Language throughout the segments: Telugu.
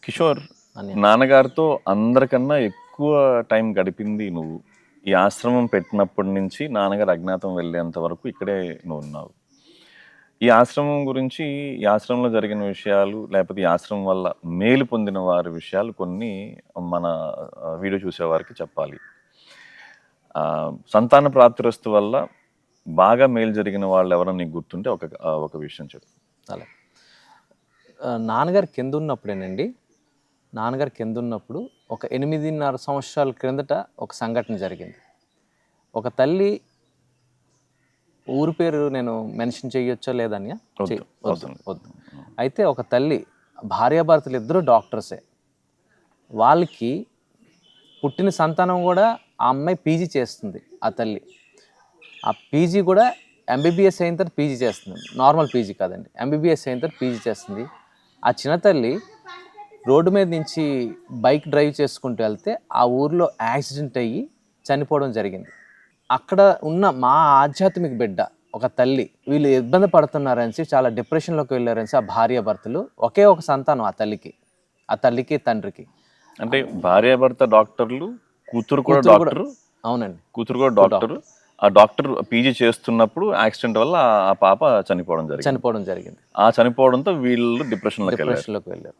కిషోర్, అని నాన్నగారితో అందరికన్నా ఎక్కువ టైం గడిపింది నువ్వు. ఈ ఆశ్రమం పెట్టినప్పటి నుంచి నాన్నగారు అజ్ఞాతం వెళ్ళేంత వరకు ఇక్కడే నువ్వు ఉన్నావు. ఈ ఆశ్రమం గురించి, ఈ ఆశ్రమంలో జరిగిన విషయాలు, లేకపోతే ఈ ఆశ్రమం వల్ల మేలు పొందిన వారి విషయాలు కొన్ని మన వీడియో చూసేవారికి చెప్పాలి. సంతాన ప్రాప్తిరస్తు వల్ల బాగా మేలు జరిగిన వాళ్ళు ఎవరన్నా నీకు గుర్తుంటే ఒక విషయం చెప్పు. అలా నాన్నగారు కింద ఉన్నప్పుడేనండి, నాన్నగారు కింద ఉన్నప్పుడు ఒక 8.5 సంవత్సరాల క్రిందట ఒక సంఘటన జరిగింది. ఒక తల్లి, ఊరి పేరు నేను మెన్షన్ చేయొచ్చో లేదన్య? వద్దు. అయితే ఒక తల్లి, భార్యాభర్తలు ఇద్దరు డాక్టర్సే. వాళ్ళకి పుట్టిన సంతానం కూడా ఆ అమ్మాయి పీజీ చేస్తుంది. ఆ తల్లి ఆ పీజీ కూడా ఎంబీబీఎస్ అయిన తర్వాత పీజీ చేస్తుంది. నార్మల్ పీజీ కాదండి, ఎంబీబీఎస్ అయిన తర్వాత పీజీ చేస్తుంది. ఆ చిన్న తల్లి రోడ్డు మీద నుంచి బైక్ డ్రైవ్ చేసుకుంటూ వెళ్తే ఆ ఊర్లో యాక్సిడెంట్ అయ్యి చనిపోవడం జరిగింది. అక్కడ ఉన్న మా ఆధ్యాత్మిక బిడ్డ ఒక తల్లి, వీళ్ళు ఇబ్బంది పడుతున్నారని చాలా డిప్రెషన్లోకి వెళ్ళారని ఆ భార్యాభర్తలు, ఒకే ఒక సంతానం ఆ తల్లికి తండ్రికి. అంటే భార్యాభర్త డాక్టర్లు, కూతురు కూడా డాక్టర్. అవునండి, కూతురు కూడా డాక్టర్. ఆ డాక్టర్ పీజీ చేస్తున్నప్పుడు యాక్సిడెంట్ వల్ల ఆ పాప చనిపోవడం జరిగింది. ఆ చనిపోవడంతో వీళ్ళు డిప్రెషన్లోకి వెళ్ళారు.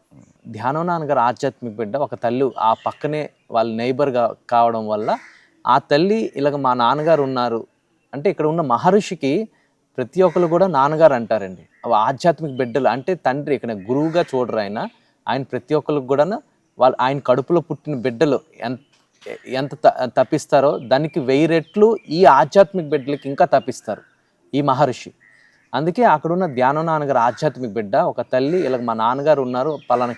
ధ్యానం నాన్నగారు ఆధ్యాత్మిక బిడ్డ ఒక తల్లి ఆ పక్కనే వాళ్ళ నైబర్గా కావడం వల్ల ఆ తల్లి ఇలాగ మా నాన్నగారు ఉన్నారు అంటే, ఇక్కడ ఉన్న మహర్షికి ప్రతి ఒక్కరు కూడా నాన్నగారు అంటారండి. అవి ఆధ్యాత్మిక బిడ్డలు అంటే తండ్రి ఇక్కడ గురువుగా చూడరు ఆయన ప్రతి ఒక్కరికి కూడా ఆయన కడుపులో పుట్టిన బిడ్డలు ఎంత తప్పిస్తారో దానికి 1000 రెట్లు ఈ ఆధ్యాత్మిక బిడ్డలకి ఇంకా తప్పిస్తారు ఈ మహర్షి. అందుకే అక్కడున్న ధ్యానం నాన్నగారు ఆధ్యాత్మిక బిడ్డ ఒక తల్లి, ఇలా మా నాన్నగారు ఉన్నారు పలానా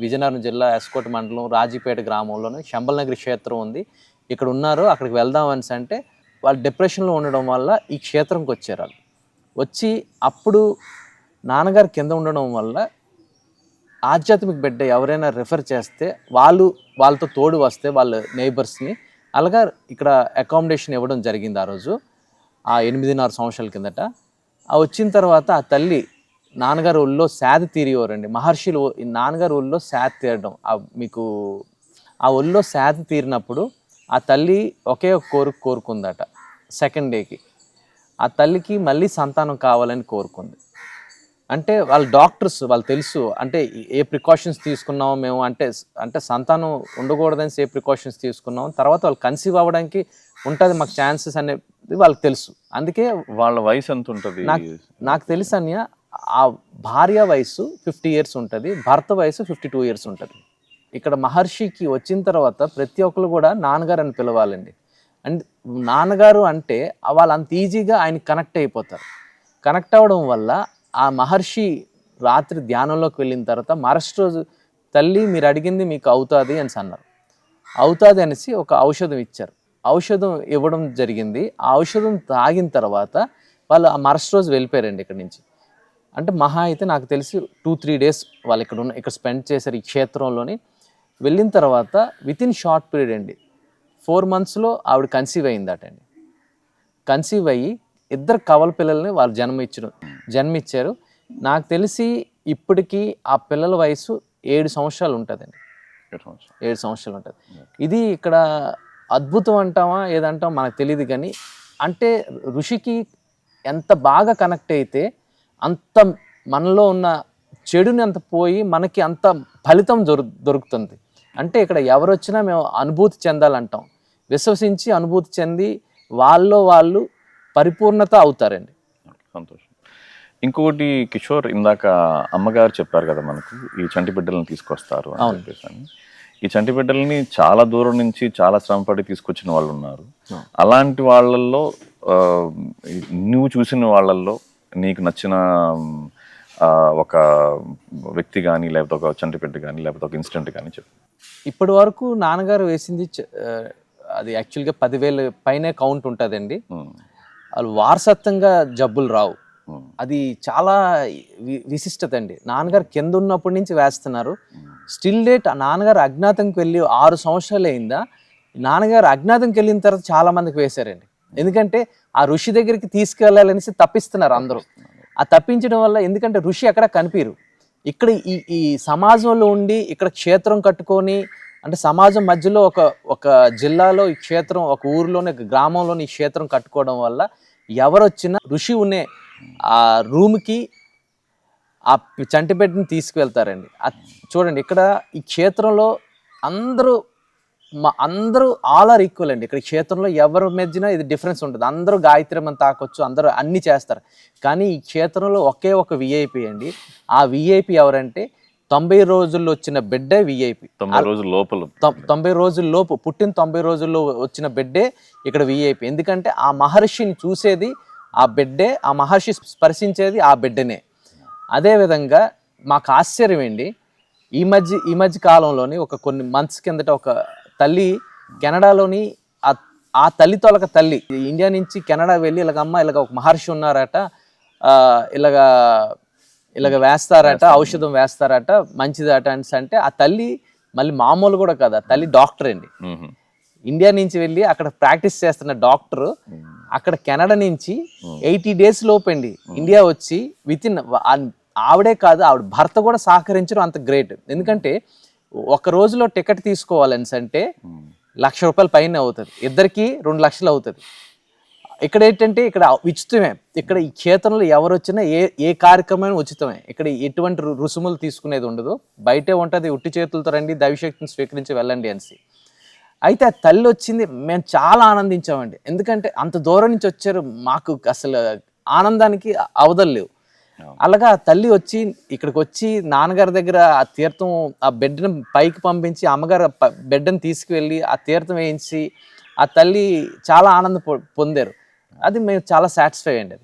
విజయనగరం జిల్లా ఎస్కోట్ మండలం రాజీపేట గ్రామంలోనే శంబల్నగిరి క్షేత్రం ఉంది, ఇక్కడ ఉన్నారు, అక్కడికి వెళ్దామని అంటే వాళ్ళు డిప్రెషన్లో ఉండడం వల్ల ఈ క్షేత్రంకి వచ్చారు. వాళ్ళు వచ్చి అప్పుడు నాన్నగారు కింద ఉండడం వల్ల ఆధ్యాత్మిక బిడ్డ ఎవరైనా రిఫర్ చేస్తే వాళ్ళతో తోడు వస్తే వాళ్ళ నైబర్స్ని అలాగా ఇక్కడ అకామిడేషన్ ఇవ్వడం జరిగింది. ఆ రోజు ఆ 8.5 సంవత్సరాల కిందట వచ్చిన తర్వాత ఆ తల్లి నాన్నగారు ఒళ్ళో శాద తీరేవారండి. మహర్షులు నాన్నగారు ఒళ్ళో శాద తీరడం, మీకు ఆ ఒళ్ళో శాద తీరినప్పుడు ఆ తల్లి ఒకే ఒక కోరుకుందట. సెకండ్ డేకి ఆ తల్లికి మళ్ళీ సంతానం కావాలని కోరుకుంది. అంటే వాళ్ళ డాక్టర్స్ వాళ్ళు తెలుసు అంటే ఏ ప్రికాషన్స్ తీసుకున్నామో మేము అంటే సంతానం ఉండకూడదని ఏ ప్రికాషన్స్ తీసుకున్నాం, తర్వాత వాళ్ళు కన్సీవ్ అవ్వడానికి ఉంటుంది మాకు ఛాన్సెస్ అనేది వాళ్ళకి తెలుసు. అందుకే వాళ్ళ వయసు ఎంత ఉంటుంది నాకు తెలుసు అన్య, ఆ భార్య వయసు 50 years ఉంటుంది, భర్త వయసు 52 years ఉంటుంది. ఇక్కడ మహర్షికి వచ్చిన తర్వాత ప్రతి ఒక్కరు కూడా నాన్నగారు అని పిలవాలండి. అండ్ నాన్నగారు అంటే వాళ్ళు అంత ఈజీగా ఆయన కనెక్ట్ అయిపోతారు. కనెక్ట్ అవ్వడం వల్ల ఆ మహర్షి రాత్రి ధ్యానంలోకి వెళ్ళిన తర్వాత మరుసటి రోజు తల్లి మీరు అడిగింది మీకు అవుతుంది అని అన్నారు. అవుతుంది అనేసి ఒక ఔషధం ఇచ్చారు. ఔషధం ఇవ్వడం జరిగింది. ఆ ఔషధం తాగిన తర్వాత వాళ్ళు ఆ మరుసటి రోజు వెళ్ళిపోయారండి ఇక్కడి నుంచి. అంటే మహా అయితే నాకు తెలిసి 2-3 days వాళ్ళు ఇక్కడ స్పెండ్ చేశారు ఈ క్షేత్రంలోని. వెళ్ళిన తర్వాత వితిన్ షార్ట్ పీరియడ్ అండి 4 monthsలో ఆవిడ కన్సీవ్ అయిందటండి. కన్సీవ్ అయ్యి 2 కవల పిల్లల్ని వాళ్ళు జన్మిచ్చారు. నాకు తెలిసి ఇప్పటికీ ఆ పిల్లల వయసు 7 సంవత్సరాలు ఉంటుందండి. 7 సంవత్సరాలు ఉంటుంది. ఇది ఇక్కడ అద్భుతం అంటామా ఏదంటామా మనకు తెలియదు, కానీ అంటే ఋషికి ఎంత బాగా కనెక్ట్ అయితే అంత మనలో ఉన్న చెడుని అంత పోయి మనకి అంత ఫలితం దొరుకుతుంది. అంటే ఇక్కడ ఎవరు వచ్చినా మేము అనుభూతి చెందాలంటాం, విశ్వసించి అనుభూతి చెంది వాళ్ళు పరిపూర్ణత అవుతారండి. సంతోషం. ఇంకొకటి కిషోర్, ఇందాక అమ్మగారు చెప్పారు కదా మనకు ఈ చంటి బిడ్డలను తీసుకొస్తారు అని చెప్పేసి. ఈ చంటి బిడ్డలని చాలా దూరం నుంచి చాలా శ్రమపడి తీసుకొచ్చిన వాళ్ళు ఉన్నారు. అలాంటి వాళ్ళల్లో నువ్వు చూసిన వాళ్ళల్లో నీకు నచ్చిన ఒక వ్యక్తి కానీ, లేకపోతే ఒక చంటి బిడ్డ కానీ, లేకపోతే ఒక ఇన్సిడెంట్ కానీ చెప్పు. ఇప్పటి వరకు నాన్నగారు వేసింది అది యాక్చువల్గా 10,000 పైనే కౌంట్ ఉంటుందండి. వాళ్ళు వారసత్వంగా జబ్బులు రావు. అది చాలా విశిష్టత అండి. నాన్నగారు కింద ఉన్నప్పటి నుంచి వేస్తున్నారు. స్టిల్ డేట్ నాన్నగారు అజ్ఞాతంకి వెళ్ళి 6 సంవత్సరాలు అయిందా. నాన్నగారు అజ్ఞాతంకి వెళ్ళిన తర్వాత చాలా మందికి వేశారండి. ఎందుకంటే ఆ ఋషి దగ్గరికి తీసుకెళ్ళాలనేసి తప్పిస్తున్నారు అందరూ. ఆ తప్పించడం వల్ల, ఎందుకంటే ఋషి అక్కడ కనిపించరు, ఇక్కడ ఈ సమాజంలో ఉండి ఇక్కడ క్షేత్రం కట్టుకొని, అంటే సమాజం మధ్యలో ఒక జిల్లాలో ఈ క్షేత్రం, ఒక ఊరిలోని ఒక గ్రామంలోని ఈ క్షేత్రం కట్టుకోవడం వల్ల ఎవరొచ్చినా ఋషి ఉనే ఆ రూమ్కి ఆ చంటిబిడ్డని తీసుకువెళ్తారండి. చూడండి ఇక్కడ ఈ క్షేత్రంలో అందరూ అందరూ ఆల్ ఆర్ ఈక్వల్ అండి. ఇక్కడ క్షేత్రంలో ఎవరు మెచ్చినా ఇది డిఫరెన్స్ ఉంటుంది. అందరూ గాయత్రి తాకొచ్చు, అందరూ అన్నీ చేస్తారు. కానీ ఈ క్షేత్రంలో ఒకే ఒక విఐపి అండి. ఆ విఐపి ఎవరంటే 90 రోజుల్లో వచ్చిన బిడ్డే విఐపి. 90 రోజుల లోపల 90 రోజుల లోపు పుట్టిన 90 రోజుల్లో వచ్చిన బిడ్డే ఇక్కడ విఐపి. ఎందుకంటే ఆ మహర్షిని చూసేది ఆ బిడ్డే, ఆ మహర్షి స్పర్శించేది ఆ బిడ్డనే. అదేవిధంగా మాకు ఆశ్చర్యం అండి, ఈ మధ్య కాలంలోని కొన్ని మంత్స్ కిందట ఒక తల్లి కెనడాలోని ఆ తల్లి తొలక తల్లి ఇండియా నుంచి కెనడా వెళ్ళి ఇలాగ ఒక మహర్షి ఉన్నారట, ఇలాగ వేస్తారట, ఔషధం వేస్తారట, మంచిదట అంటే ఆ తల్లి మళ్ళీ మామూలు కూడా కాదు, ఆ తల్లి డాక్టర్ అండి. ఇండియా నుంచి వెళ్ళి అక్కడ ప్రాక్టీస్ చేస్తున్న డాక్టర్ అక్కడ కెనడా నుంచి 80 days లోపండి ఇండియా వచ్చి ఆవిడే కాదు, ఆవిడ భర్త కూడా సహకరించడం అంత గ్రేట్. ఎందుకంటే ఒక రోజులో టికెట్ తీసుకోవాలని అంటే ₹1,00,000 పైన అవుతుంది, ఇద్దరికి 2 లక్షలు అవుతుంది. ఇక్కడ ఏంటంటే ఇక్కడ ఉచితమే. ఇక్కడ ఈ క్షేత్రంలో ఎవరు వచ్చినా ఏ కార్యక్రమం ఉచితమే. ఇక్కడ ఎటువంటి రుసుములు తీసుకునేది ఉండదు, బయటే ఉంటుంది. ఉట్టి చేతులతో రండి, దైవశక్తిని స్వీకరించి వెళ్ళండి అనేసి. అయితే ఆ తల్లి వచ్చింది, మేము చాలా ఆనందించామండి. ఎందుకంటే అంత దూరం నుంచి వచ్చారు, మాకు అసలు ఆనందానికి అవధులు లేవు. అలాగా తల్లి వచ్చి ఇక్కడికి వచ్చి నాన్నగారి దగ్గర ఆ తీర్థం, ఆ బిడ్డను పైకి పంపించి అమ్మగారు బిడ్డను తీసుకువెళ్ళి ఆ తీర్థం వేయించి ఆ తల్లి చాలా ఆనందం పొందారు. అది మేము చాలా సాటిస్ఫై అండి.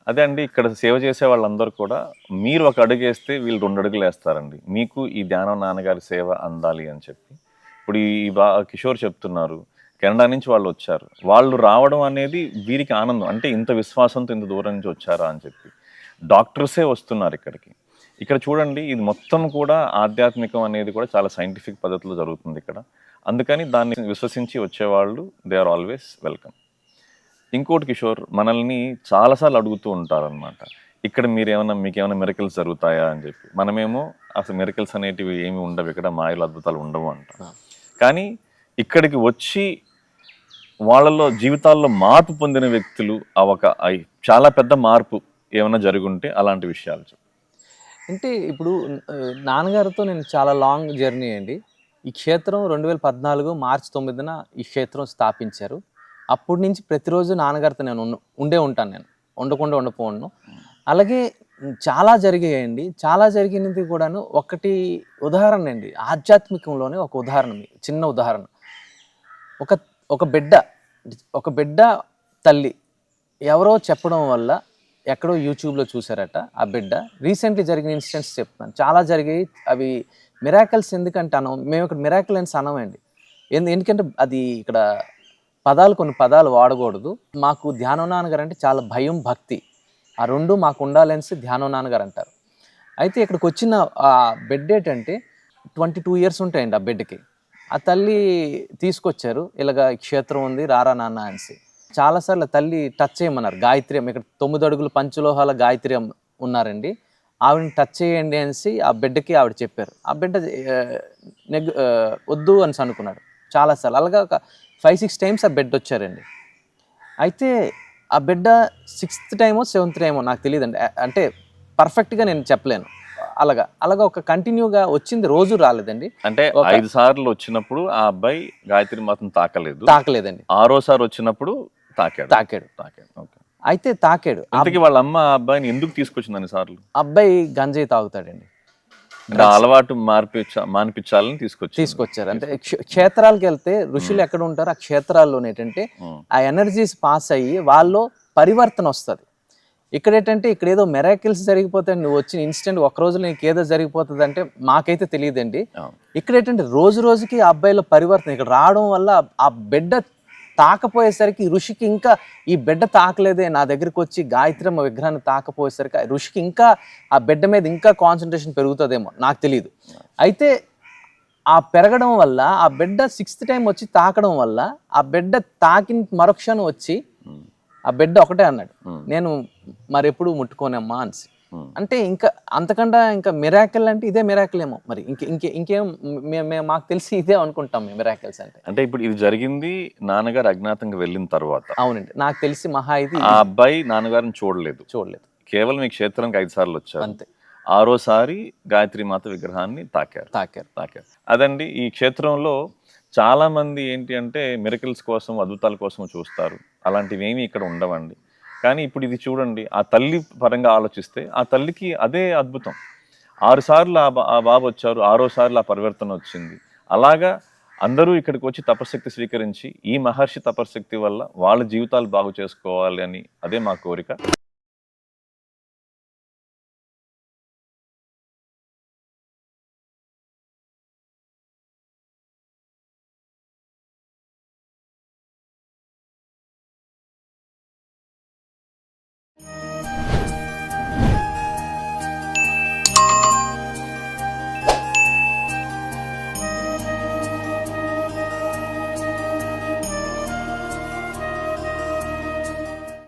అదే అండి, ఇక్కడ సేవ చేసే వాళ్ళందరూ కూడా మీరు ఒక అడుగు వేస్తే వీళ్ళు 2 అడుగులు వేస్తారండి. మీకు ఈ ధ్యానం నాన్నగారి సేవ అందాలి అని చెప్పి ఇప్పుడు ఈ కిషోర్ చెప్తున్నారు, కెనడా నుంచి వాళ్ళు వచ్చారు. వాళ్ళు రావడం అనేది వీరికి ఆనందం. అంటే ఇంత విశ్వాసంతో ఇంత దూరం నుంచి వచ్చారా అని చెప్పి డాక్టర్సే వస్తున్నారు ఇక్కడికి. ఇక్కడ చూడండి, ఇది మొత్తం కూడా ఆధ్యాత్మికం అనేది కూడా చాలా సైంటిఫిక్ పద్ధతిలో జరుగుతుంది ఇక్కడ. అందుకని దాన్ని విశ్వసించి వచ్చేవాళ్ళు దే ఆర్ ఆల్వేస్ వెల్కమ్. ఇంకోటి కిషోర్, మనల్ని చాలాసార్లు అడుగుతూ ఉంటారనమాట, ఇక్కడ మీకేమైనా మిరకల్స్ జరుగుతాయా అని చెప్పి. మనమేమో అసలు మిరకల్స్ అనేటివి ఏమి ఉండవు, ఇక్కడ మాయలు అద్భుతాలు ఉండవు అంటాం. కానీ ఇక్కడికి వచ్చి వాళ్ళలో జీవితాల్లో మార్పు పొందిన వ్యక్తులు చాలా పెద్ద మార్పు ఏమైనా జరుగుంటే అలాంటి విషయాలు చెప్పు. అంటే ఇప్పుడు నాన్నగారితో నేను చాలా లాంగ్ జర్నీ అండి. ఈ క్షేత్రం 2014 మార్చి 9న ఈ క్షేత్రం స్థాపించారు. అప్పటి నుంచి ప్రతిరోజు నాన్నగారితో నేను ఉంటాను. నేను ఉండకపోను. అలాగే చాలా జరిగాయండి. చాలా జరిగినది కూడాను. ఒకటి ఉదాహరణ అండి, ఆధ్యాత్మికంలోనే ఒక ఉదాహరణ, చిన్న ఉదాహరణ. ఒక బిడ్డ తల్లి ఎవరో చెప్పడం వల్ల ఎక్కడో యూట్యూబ్లో చూసారట. ఆ బిడ్డ రీసెంట్లీ జరిగిన ఇన్సిడెంట్స్ చెప్తున్నాను, చాలా జరిగాయి. అవి మిరాకిల్స్ ఎందుకంటే మేము ఇక్కడ మిరాకిల్ అని అనమండి. ఎందుకంటే అది ఇక్కడ కొన్ని పదాలు వాడకూడదు. మాకు ధ్యానం నాన్నగారు అంటే చాలా భయం, భక్తి, ఆ రెండు మాకు ఉండాలనేసి ధ్యానం నాన్నగారు అంటారు. అయితే ఇక్కడికి వచ్చిన ఆ బెడ్ ఏంటంటే 22 years ఉంటాయండి ఆ బెడ్కి. ఆ తల్లి తీసుకొచ్చారు, ఇలాగ క్షేత్రం ఉంది రారా నాన్న అనేసి. చాలాసార్లు తల్లి టచ్ చేయమన్నారు. గాయత్రి ఇక్కడ 9 అడుగుల పంచలోహాల గాయత్రి ఉన్నారండి, ఆవిడని టచ్ చేయండి అనేసి ఆ బిడ్డకి ఆవిడ చెప్పారు. ఆ బిడ్డ వద్దు అని అనుకున్నాడు చాలాసార్లు. అలాగా ఒక 5-6 times ఆ బిడ్డ వచ్చారండి. అయితే ఆ బిడ్డ 6th time 7th time నాకు తెలియదండి, అంటే పర్ఫెక్ట్గా నేను చెప్పలేను. అలాగా ఒక కంటిన్యూగా వచ్చింది, రోజు రాలేదండి. అంటే 5 సార్లు వచ్చినప్పుడు ఆ అబ్బాయి గాయత్రి మాత్రం తాకలేదండి. 6వ సారి వచ్చినప్పుడు తాకాడు. అయితే తాకాడు. అందుకే వాళ్ళ అమ్మ ఆ అబ్బాయిని ఎందుకు తీసుకొచ్చింది అన్ని సార్లు? అబ్బాయి గంజాయి తాగుతాడండి, అలవాటు మానిపించాలని తీసుకొచ్చారు. అంటే క్షేత్రాలకు వెళ్తే ఋషులు ఎక్కడ ఉంటారు, ఆ క్షేత్రాల్లో ఏంటంటే ఆ ఎనర్జీస్ పాస్ అయ్యి వాళ్ళు పరివర్తన వస్తుంది. ఇక్కడ ఏంటంటే ఇక్కడ ఏదో మెరాకిల్స్ జరిగిపోతాయి, నువ్వు వచ్చిన ఇన్స్టెంట్ ఒక రోజు నీకు ఏదో జరిగిపోతుంది అంటే మాకైతే తెలియదండి. ఇక్కడ ఏంటంటే రోజు రోజుకి ఆ అబ్బాయిలో పరివర్తన ఇక్కడ రావడం వల్ల ఆ బిడ్డ తాకపోయేసరికి ఋషికి ఇంకా ఈ బిడ్డ తాకలేదే, నా దగ్గరికి వచ్చి గాయత్రమ్మ విగ్రహాన్ని తాకపోయేసరికి ఋషికి ఇంకా ఆ బిడ్డ మీద ఇంకా కాన్సన్ట్రేషన్ పెరుగుతుందేమో, నాకు తెలియదు. అయితే ఆ పెరగడం వల్ల ఆ బిడ్డ 6th time వచ్చి తాకడం వల్ల ఆ బిడ్డ తాకిన మరుక్షణం వచ్చి ఆ బిడ్డ ఒకటే అన్నాడు, నేను మరెప్పుడు ముట్టుకోనమ్మా అనేసి. అంటే ఇంకా అంతకంటే ఇంకా మిరాకిల్ అంటే ఇదే మిరాకిల్ ఏమో మరి ఇంకేం మాకు తెలిసి ఇదే అనుకుంటాం మేము మిరాకిల్స్ అంటే. అంటే ఇప్పుడు ఇది జరిగింది నాన్నగారు అజ్ఞాతంగా వెళ్ళిన తర్వాత. అవునండి, నాకు తెలిసి మహా ఇది ఆ అబ్బాయి నాన్నగారిని చూడలేదు, చూడలేదు, కేవలం ఈ క్షేత్రానికి 5 సార్లు వచ్చారు. అంతే. 6సారి గాయత్రి మాత విగ్రహాన్ని తాకారు. అదండి, ఈ క్షేత్రంలో చాలా మంది ఏంటి అంటే మిరకిల్స్ కోసం, అద్భుతాల కోసం చూస్తారు. అలాంటివి ఏమీ ఇక్కడ ఉండవండి. కానీ ఇప్పుడు ఇది చూడండి, ఆ తల్లి పరంగా ఆలోచిస్తే ఆ తల్లికి అదే అద్భుతం. 6 సార్లు ఆ బాబు వచ్చారు, 6సార్లు ఆ పరివర్తన వచ్చింది. అలాగా అందరూ ఇక్కడికి వచ్చి తపశక్తి స్వీకరించి ఈ మహర్షి తపశక్తి వల్ల వాళ్ళ జీవితాలు బాగు చేసుకోవాలి అని అదే మా కోరిక.